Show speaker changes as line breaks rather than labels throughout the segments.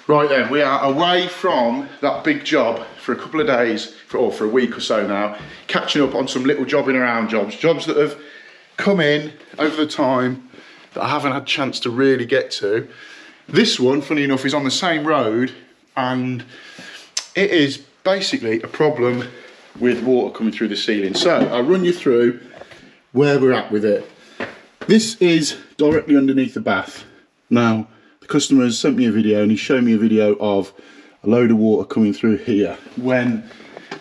Right then, we are away from that big job for a couple of days, or for a week or so now, catching up on some little jobbing around jobs that have come in over the time that I haven't had a chance to really get to. This one, funny enough, is on the same road, and it is basically a problem with water coming through the ceiling. So I'll run you through where we're at with it. This is directly underneath the bath. Now, the customer has sent me a video, and he's shown me a video of a load of water coming through here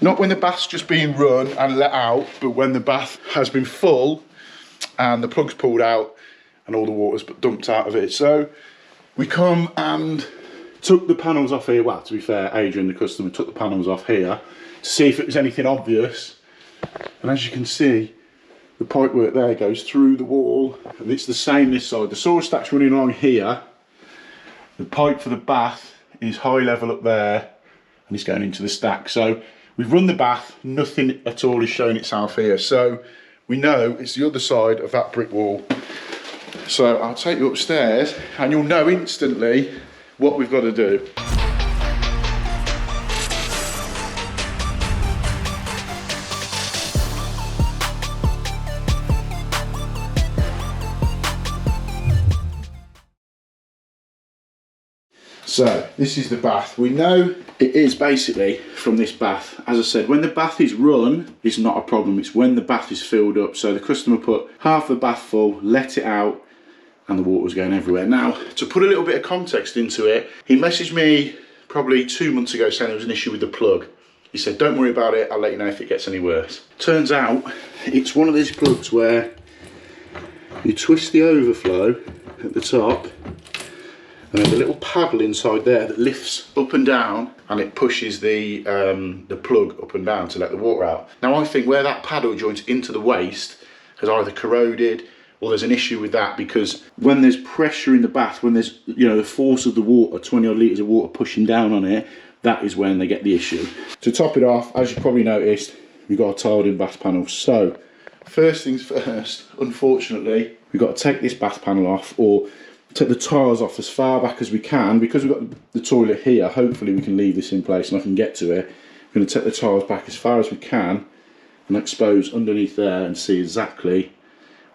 not when the bath's just being run and let out, but when the bath has been full and the plug's pulled out and all the water's dumped out of it. So we come and took the panels off here. Well, to be fair, Adrian, the customer, took the panels off here to see if it was anything obvious. And as you can see, the pipe work there goes through the wall, and it's the same this side. The saw stack's running along here. The pipe for the bath is high level up there, and it's going into the stack. So we've run the bath, nothing at all is showing itself here. So we know it's the other side of that brick wall. So I'll take you upstairs and you'll know instantly what we've got to do. So this is the bath. We know it is basically from this bath. As I said, when the bath is run, it's not a problem. It's when the bath is filled up. So the customer put half the bath full, let it out, and the water was going everywhere. Now, to put a little bit of context into it, he messaged me probably 2 months ago saying there was an issue with the plug. He said, don't worry about it, I'll let you know if it gets any worse. Turns out, it's one of these plugs where you twist the overflow at the top, and there's a little paddle inside there that lifts up and down, and it pushes the plug up and down to let the water out. Now I think where that paddle joins into the waste has either corroded, or there's an issue with that, because when there's pressure in the bath, when there's, you know, the force of the water, 20 odd litres of water pushing down on it, that is when they get the issue. To top it off, as you probably noticed, we've got a tiled in bath panel. So first things first, unfortunately, we've got to take this bath panel off, or take the tiles off as far back as we can. Because we've got the toilet here, hopefully we can leave this in place and I can get to it. We're going to take the tiles back as far as we can and expose underneath there and see exactly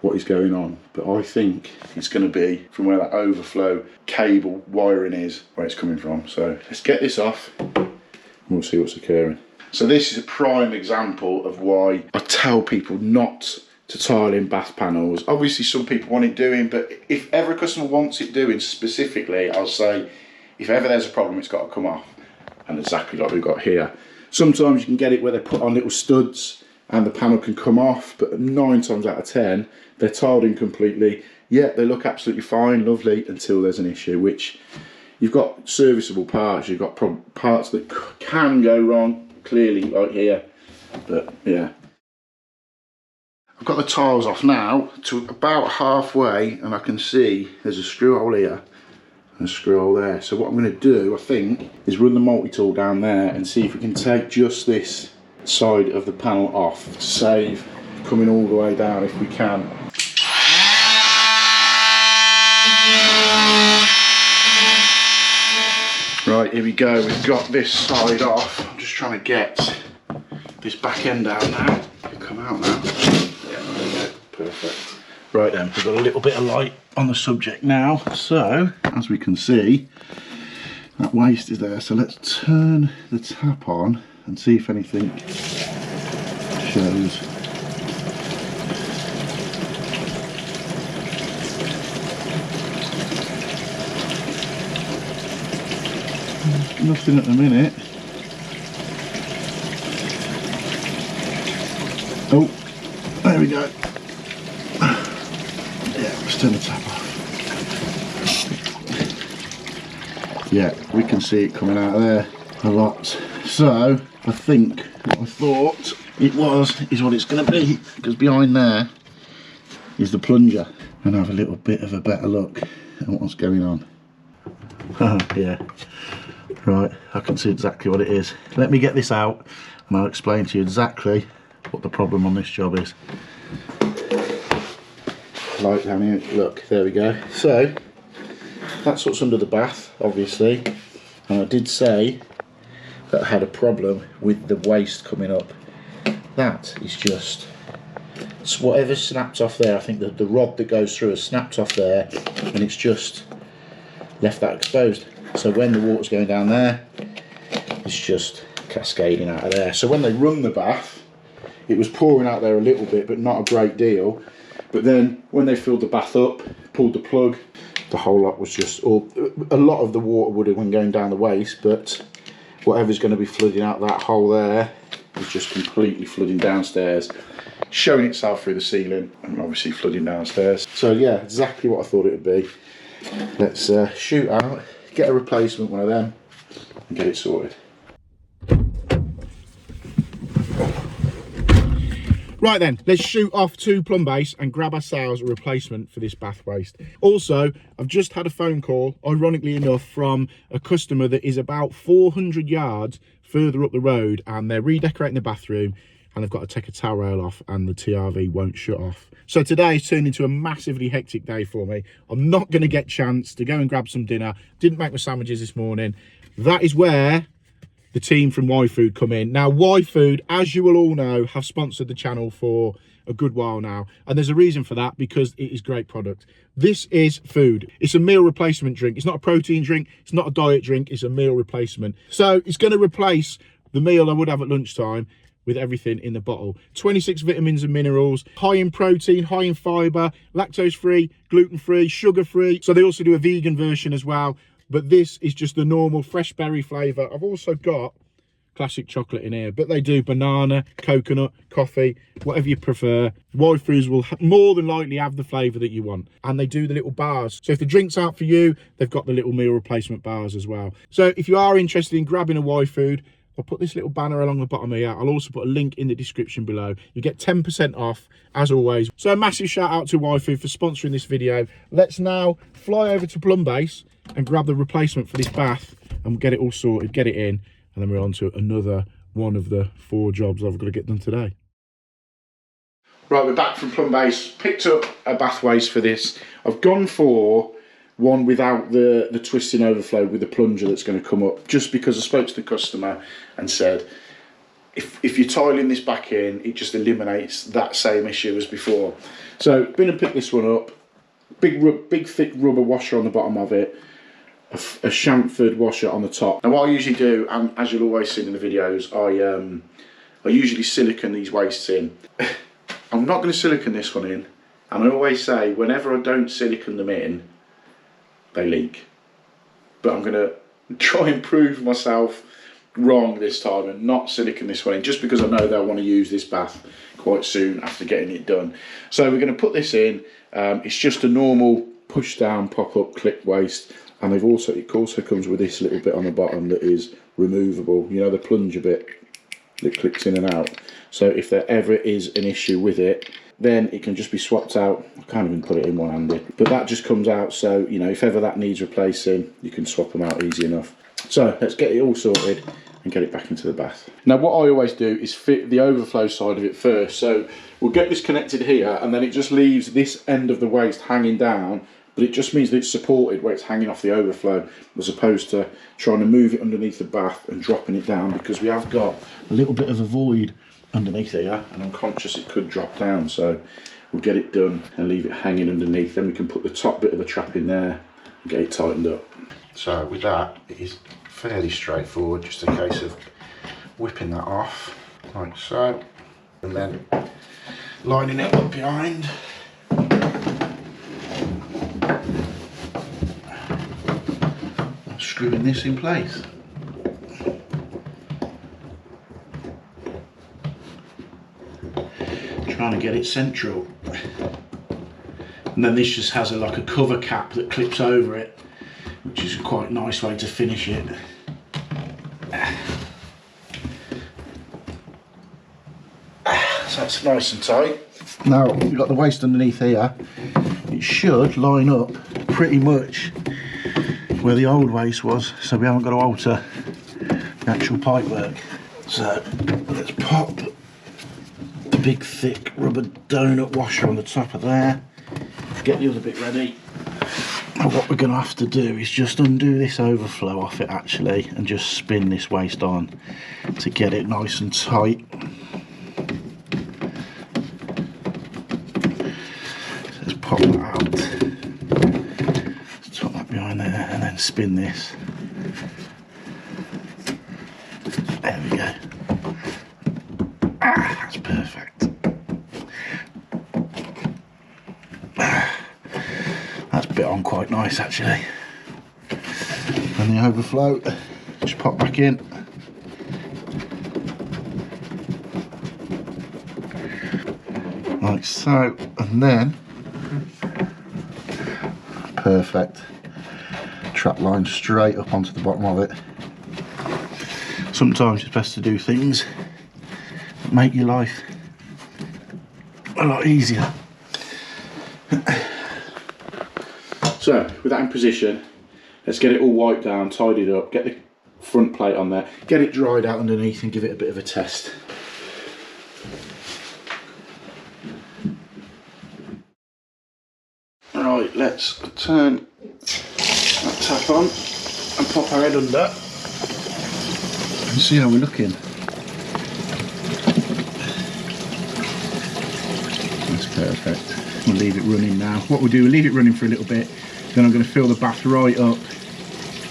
what is going on. But I think it's going to be from where that overflow cable wiring is, where it's coming from. So let's get this off and we'll see what's occurring. So this is a prime example of why I tell people not to tile in bath panels. Obviously some people want it doing, but if ever a customer wants it doing specifically, I'll say if ever there's a problem, it's got to come off, and exactly like we've got here. Sometimes you can get it where they put on little studs and the panel can come off, but 9 times out of 10 they're tiled in completely. Yeah, they look absolutely fine, lovely, until there's an issue, which you've got serviceable parts, you've got parts that can go wrong, clearly like here, but yeah. I've got the tiles off now to about halfway, and I can see there's a screw hole here and a screw hole there. So what I'm going to do, I think, is run the multi-tool down there and see if we can take just this side of the panel off to save coming all the way down if we can. Right, here we go, we've got this side off. I'm just trying to get this back end out now. It'll come out now. Perfect. Right then, we've got a little bit of light on the subject now. So, as we can see, that waste is there. So let's turn the tap on and see if anything shows. Nothing at the minute. Oh, there we go. Let's turn the tap off. Yeah, we can see it coming out of there a lot. So I think what I thought it was is what it's going to be, because behind there is the plunger, and have a little bit of a better look at what's going on. Yeah, right, I can see exactly what it is. Let me get this out and I'll explain to you exactly what the problem on this job is. Light down here, look, there we go. So that's what's under the bath, obviously. And I did say that I had a problem with the waste coming up. That is just, it's whatever snapped off there. I think that the rod that goes through has snapped off there, and it's just left that exposed. So when the water's going down there, it's just cascading out of there. So when they run the bath, it was pouring out there a little bit, but not a great deal. But then when they filled the bath up, pulled the plug, the whole lot was just, or a lot of the water would have been going down the waste, but whatever's going to be flooding out that hole there is just completely flooding downstairs, showing itself through the ceiling and obviously flooding downstairs. So yeah, exactly what I thought it would be. Let's shoot out, get a replacement one of them and get it sorted. Right then, let's shoot off to Plumbase and grab ourselves a replacement for this bath waste. Also, I've just had a phone call, ironically enough, from a customer that is about 400 yards further up the road, and they're redecorating the bathroom and they've got to take a towel rail off and the TRV won't shut off. So today's turned into a massively hectic day for me. I'm not going to get a chance to go and grab some dinner. Didn't make my sandwiches this morning. That is where the team from Y Food come in. Now, Y Food, as you will all know, have sponsored the channel for a good while now, and there's a reason for that, because it is great product. This is food. It's a meal replacement drink. It's not a protein drink, it's not a diet drink, it's a meal replacement. So it's going to replace the meal I would have at lunchtime with everything in the bottle. 26 vitamins and minerals, high in protein, high in fibre, lactose free, gluten free, sugar free. So they also do a vegan version as well. But this is just the normal fresh berry flavour. I've also got classic chocolate in here, but they do banana, coconut, coffee, whatever you prefer. Y Foods will more than likely have the flavour that you want. And they do the little bars. So if the drink's out for you, they've got the little meal replacement bars as well. So if you are interested in grabbing a Y Food, I'll put this little banner along the bottom here. I'll also put a link in the description below. You get 10% off, as always. So a massive shout out to Y Food for sponsoring this video. Let's now fly over to Plumbase and grab the replacement for this bath and get it all sorted, get it in, and then we're on to another one of the 4 jobs I've got to get done today. Right, we're back from Plumbase, picked up a bath waste for this. I've gone for one without the twisting overflow with the plunger that's going to come up, just because I spoke to the customer and said, if you're tiling this back in, it just eliminates that same issue as before. So, been and picked this one up. Big thick rubber washer on the bottom of it, a chamfered washer on the top. Now what I usually do, and as you'll always see in the videos, I usually silicone these wastes in. I'm not going to silicone this one in, and I always say whenever I don't silicone them in, they leak. But I'm going to try and prove myself wrong this time and not silicone this one in, just because I know they'll want to use this bath quite soon after getting it done. So we're going to put this in. It's just a normal push down pop up clip waste, and it also comes with this little bit on the bottom that is removable, you know, the plunger bit that clicks in and out. So if there ever is an issue with it, then it can just be swapped out. I can't even put it in one-handed, but that just comes out, so you know, if ever that needs replacing, you can swap them out easy enough. So let's get it all sorted and get it back into the bath. Now what I always do is fit the overflow side of it first. So we'll get this connected here, and then it just leaves this end of the waste hanging down, but it just means that it's supported where it's hanging off the overflow, as opposed to trying to move it underneath the bath and dropping it down, because we have got a little bit of a void underneath here and I'm conscious it could drop down. So we'll get it done and leave it hanging underneath, then we can put the top bit of the trap in there and get it tightened up. So with that, it is fairly straightforward, just a case of whipping that off like so, and then lining it up behind. Screwing this in place. Trying to get it central. And then this just has like a cover cap that clips over it, which is a quite nice way to finish it. So that's nice and tight. Now we've got the waste underneath here. It should line up pretty much where the old waste was, so we haven't got to alter the actual pipe work. So let's pop the big thick rubber donut washer on the top of there, get the other bit ready, And what we're going to have to do is just undo this overflow off it actually, and just spin this waste on to get it nice and tight. So let's pop that out, let's put that behind there, and then spin this. There we go. Ah, that's perfect. That's bit on quite nice actually. And the overflow, just pop back in. Like so, and then, perfect. Trap line straight up onto the bottom of it. Sometimes it's best to do things that make your life a lot easier. So, with that in position, let's get it all wiped down, tidied up, get the front plate on there, get it dried out underneath and give it a bit of a test. Right, let's turn that tap on and pop our head under and see how we're looking. That's perfect. We'll leave it running now. What we'll do, we'll leave it running for a little bit, then I'm going to fill the bath right up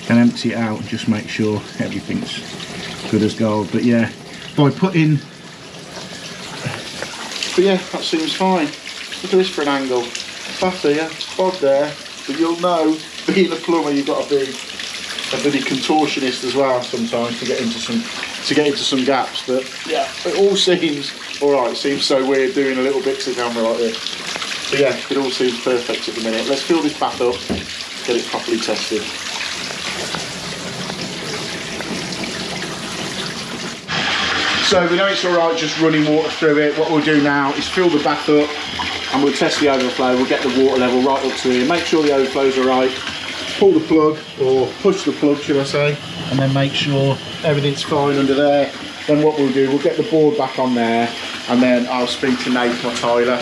and empty it out and just make sure everything's good as gold. But yeah, that seems fine. Look at this for an angle. Bath here, bod there, but you'll know, being a plumber, you've got to be a bloody contortionist as well sometimes to get into some gaps. But yeah, it all seems alright. It seems so weird doing a little bit to the camera like this. But yeah, it all seems perfect at the minute. Let's fill this bath up, get it properly tested. So we know it's alright just running water through it. What we'll do now is fill the bath up and we'll test the overflow. We'll get the water level right up to here, make sure the overflow's alright, pull the plug, or push the plug should I say, and then make sure everything's fine under there. Then what we'll do, we'll get the board back on there, and then I'll speak to Nate, my tiler.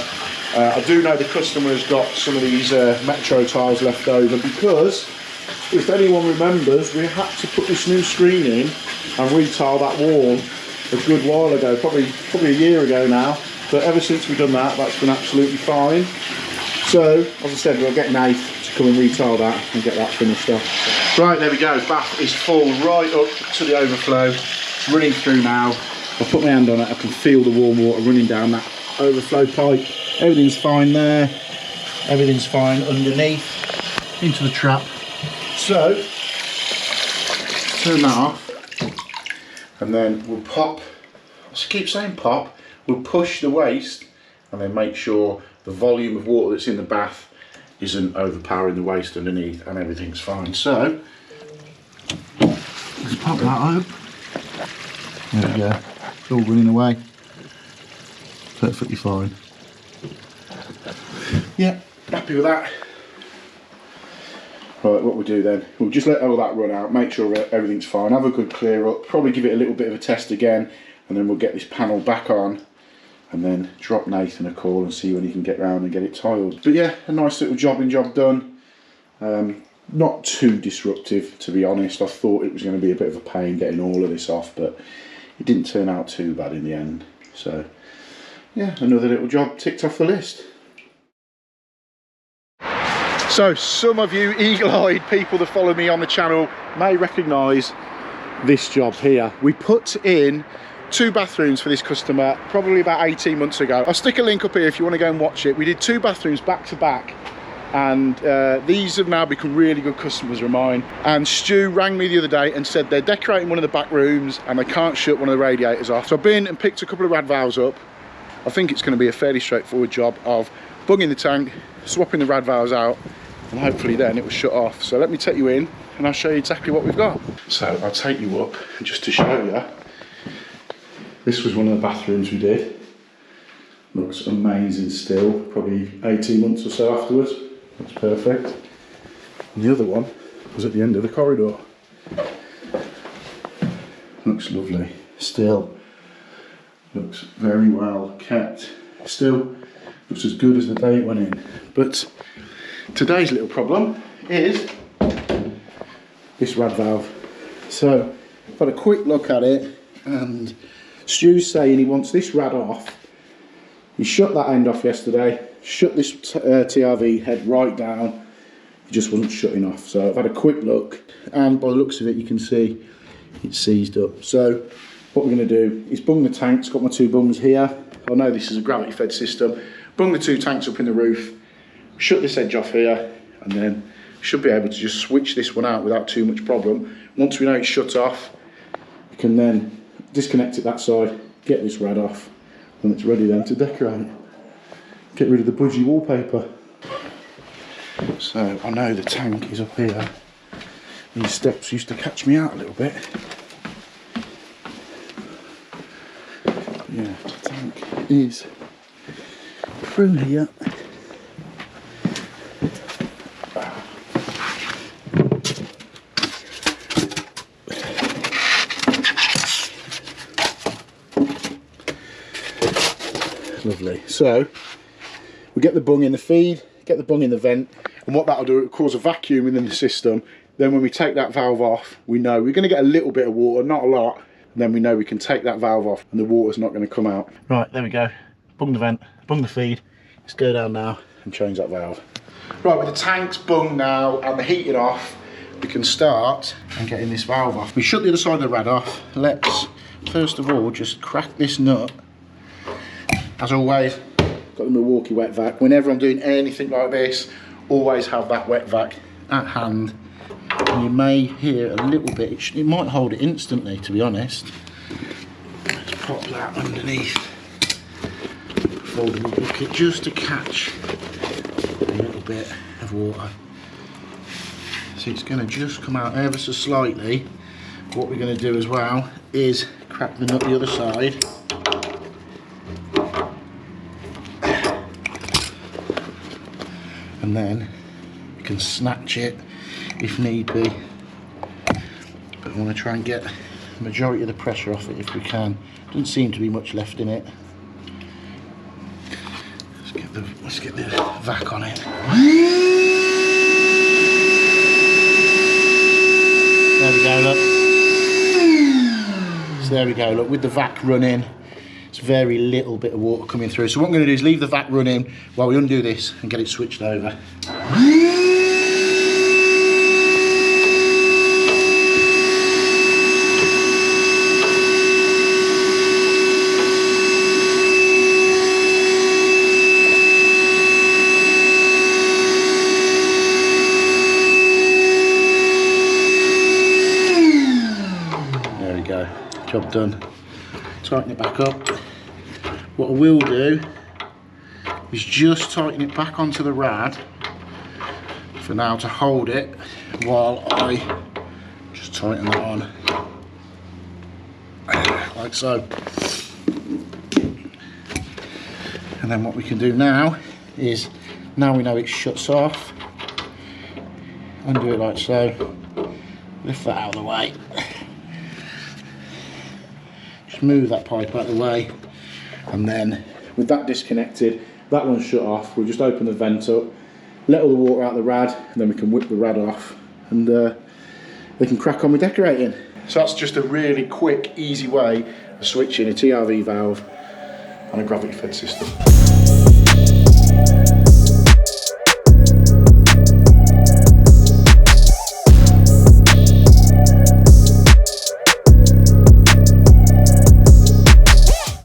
I do know the customer has got some of these Metro tiles left over, because if anyone remembers, we had to put this new screen in and retile that wall a good while ago, probably a year ago now. But ever since we've done that, that's been absolutely fine. So, as I said, we'll get Nate to come and retile that and get that finished off. Right, there we go. Bath is full right up to the overflow. It's running through now. I'll put my hand on it. I can feel the warm water running down that overflow pipe. Everything's fine there. Everything's fine underneath into the trap. So, turn that off. And then we'll pop. I just keep saying pop. We'll push the waste and then make sure the volume of water that's in the bath isn't overpowering the waste underneath, and everything's fine. So let's pop that up. There we go. It's all running away. Perfectly fine. Yeah, happy with that. Right, what we'll do then, we'll just let all that run out, make sure everything's fine, have a good clear up, probably give it a little bit of a test again, and then we'll get this panel back on and then drop Nathan a call and see when he can get round and get it tiled. But yeah, a nice little job done. Not too disruptive, to be honest. I thought it was going to be a bit of a pain getting all of this off, but it didn't turn out too bad in the end. So yeah, another little job ticked off the list. So some of you eagle-eyed people that follow me on the channel may recognise this job here. We put in 2 bathrooms for this customer probably about 18 months ago. I'll stick a link up here if you want to go and watch it. We did 2 bathrooms back to back, and these have now become really good customers of mine. And Stu rang me the other day and said they're decorating one of the back rooms and they can't shut one of the radiators off. So I've been and picked a couple of rad valves up. I think it's going to be a fairly straightforward job of bunging the tank, swapping the rad valves out, and hopefully then it will shut off. So let me take you in and I'll show you exactly what we've got. So I'll take you up just to show you. This was one of the bathrooms we did. Looks amazing still, probably 18 months or so afterwards. Looks perfect. And the other one was at the end of the corridor. Looks lovely. Still looks very well kept. Still looks as good as the day it went in. But today's little problem is this rad valve. So I've had a quick look at it, and Stu's saying he wants this rad off. He shut that end off yesterday, shut this TRV head right down. It just wasn't shutting off. So I've had a quick look, and by the looks of it, you can see it's seized up. So what we're going to do is bung the tanks. Got my 2 bungs here. I know this is a gravity fed system. Bung the 2 tanks up in the roof, shut this edge off here, and then should be able to just switch this one out without too much problem. Once we know it's shut off, we can then disconnect it that side, get this rad off, and it's ready then to decorate. Get rid of the budgie wallpaper. So I know the tank is up here. These steps used to catch me out a little bit. Yeah, the tank is through here. Lovely. So we get the bung in the feed, get the bung in the vent, and what that'll do, it'll cause a vacuum within the system. Then when we take that valve off, we know we're going to get a little bit of water, not a lot, and then we know we can take that valve off and the water's not going to come out. Right, there we go. Bung the vent, bung the feed. Let's go down now and change that valve. Right, with the tanks bung now and the heating off, we can start and getting this valve off. We shut the other side of the rad off. Let's first of all just crack this nut. As always, got the Milwaukee wet vac. Whenever I'm doing anything like this, always have that wet vac at hand. And you may hear a little bit, it might hold it instantly, to be honest. Let's pop that underneath the foldable bucket just to catch a little bit of water. So it's going to just come out ever so slightly. What we're going to do as well is crack the nut the other side. And then you can snatch it if need be, but I want to try and get the majority of the pressure off it if we can. Doesn't seem to be much left in it. Let's get the vac on it. There we go, look. So there we go, look, with the vac running, it's very little bit of water coming through. So what I'm going to do is leave the vac running while we undo this and get it switched over. There we go, job done. Tighten it back up. What I will do is just tighten it back onto the rad for now to hold it while I just tighten that on like so. And then what we can do now is, now we know it shuts off, undo it like so, lift that out of the way. Move that pipe out of the way, and then with that disconnected, that one's shut off, we'll just open the vent up, let all the water out of the rad, and then we can whip the rad off, and we can crack on with decorating. So that's just a really quick, easy way of switching a TRV valve on a gravity fed system.